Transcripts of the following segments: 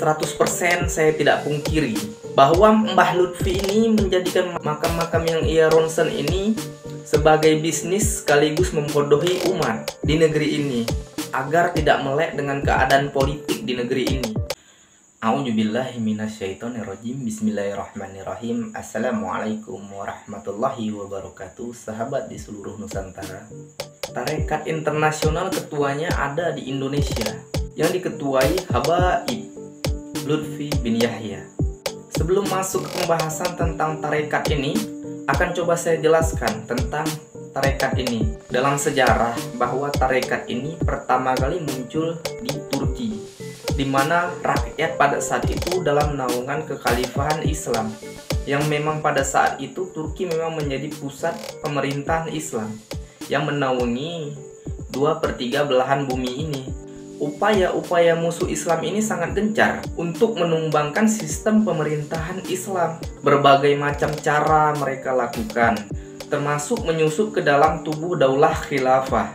100% saya tidak pungkiri bahwa Mbah Lutfi ini menjadikan makam-makam yang ia ronsen ini sebagai bisnis sekaligus membodohi umat di negeri ini agar tidak melek dengan keadaan politik di negeri ini. A'udzubillahi minasyaitonirrajim. Bismillahirrahmanirrahim. Assalamualaikum warahmatullahi wabarakatuh. Sahabat di seluruh Nusantara, tarekat internasional ketuanya ada di Indonesia yang diketuai Habaib Lutfi bin Yahya. Sebelum masuk ke pembahasan tentang tarekat ini, akan coba saya jelaskan tentang tarekat ini dalam sejarah, bahwa tarekat ini pertama kali muncul di Turki, di mana rakyat pada saat itu dalam naungan kekhalifahan Islam, yang memang pada saat itu Turki memang menjadi pusat pemerintahan Islam yang menaungi 2/3 belahan bumi ini. Upaya-upaya musuh Islam ini sangat gencar untuk menumbangkan sistem pemerintahan Islam. Berbagai macam cara mereka lakukan, termasuk menyusup ke dalam tubuh daulah khilafah,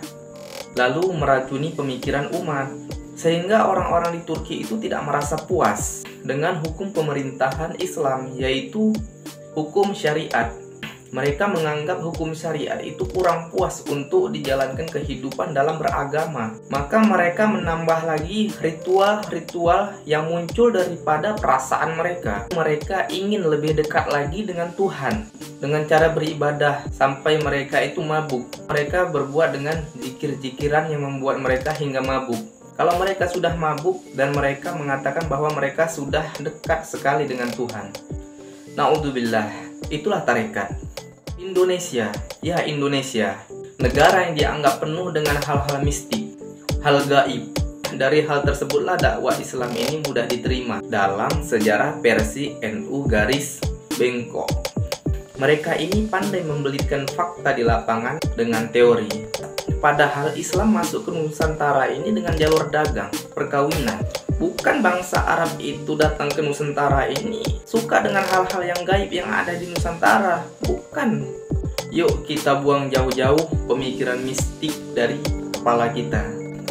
lalu meracuni pemikiran umat, sehingga orang-orang di Turki itu tidak merasa puas dengan hukum pemerintahan Islam, yaitu hukum syariat. Mereka menganggap hukum syariat itu kurang puas untuk dijalankan kehidupan dalam beragama. Maka mereka menambah lagi ritual-ritual yang muncul daripada perasaan mereka. Mereka ingin lebih dekat lagi dengan Tuhan dengan cara beribadah sampai mereka itu mabuk. Mereka berbuat dengan zikir-zikiran yang membuat mereka hingga mabuk. Kalau mereka sudah mabuk dan mereka mengatakan bahwa mereka sudah dekat sekali dengan Tuhan. Na'udzubillah, itulah tarekat. Indonesia, ya Indonesia, negara yang dianggap penuh dengan hal-hal mistik, hal gaib. Dari hal tersebutlah dakwah Islam ini mudah diterima dalam sejarah versi NU garis bengkok. Mereka ini pandai membelitkan fakta di lapangan dengan teori. Padahal Islam masuk ke Nusantara ini dengan jalur dagang, perkawinan. Bukan bangsa Arab itu datang ke Nusantara ini suka dengan hal-hal yang gaib yang ada di Nusantara. Bukan. Yuk kita buang jauh-jauh pemikiran mistik dari kepala kita.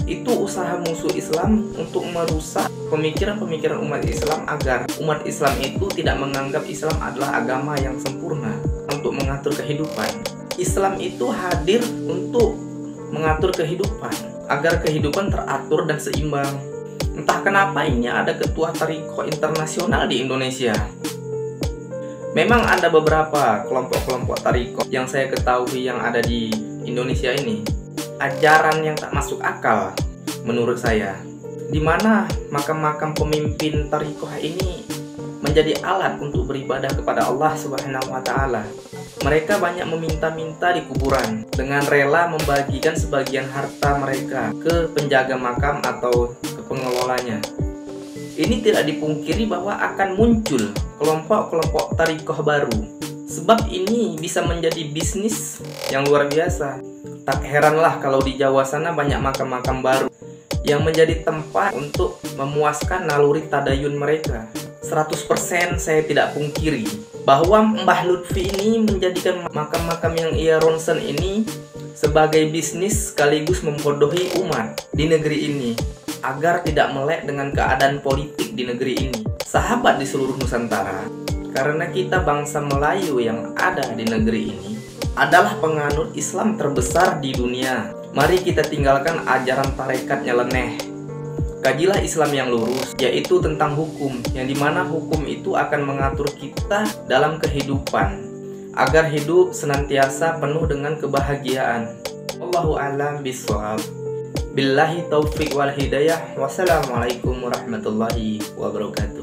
Itu usaha musuh Islam untuk merusak pemikiran-pemikiran umat Islam agar umat Islam itu tidak menganggap Islam adalah agama yang sempurna untuk mengatur kehidupan. Islam itu hadir untuk mengatur kehidupan agar kehidupan teratur dan seimbang. Entah kenapa ini ada ketua tarikoh internasional di Indonesia. Memang ada beberapa kelompok-kelompok tarikoh yang saya ketahui yang ada di Indonesia ini. Ajaran yang tak masuk akal menurut saya, di mana makam-makam pemimpin tarikoh ini menjadi alat untuk beribadah kepada Allah Subhanahu wa Ta'ala. Mereka banyak meminta-minta di kuburan dengan rela membagikan sebagian harta mereka ke penjaga makam atau ke pengelolanya. Ini tidak dipungkiri bahwa akan muncul kelompok-kelompok tarikoh baru, sebab ini bisa menjadi bisnis yang luar biasa. Tak heranlah kalau di Jawa sana banyak makam-makam baru yang menjadi tempat untuk memuaskan naluri tadayun mereka. 100% saya tidak pungkiri bahwa Mbah Lutfi ini menjadikan makam-makam yang ia ronsen ini sebagai bisnis sekaligus membodohi umat di negeri ini agar tidak melek dengan keadaan politik di negeri ini. Sahabat di seluruh Nusantara, karena kita bangsa Melayu yang ada di negeri ini adalah penganut Islam terbesar di dunia. Mari kita tinggalkan ajaran tarekat nyeleneh. Kajilah Islam yang lurus, yaitu tentang hukum, yang dimana hukum itu akan mengatur kita dalam kehidupan agar hidup senantiasa penuh dengan kebahagiaan. Wallahu a'lam bishawab. Billahi taufiq wal hidayah. Wassalamualaikum warahmatullahi wabarakatuh.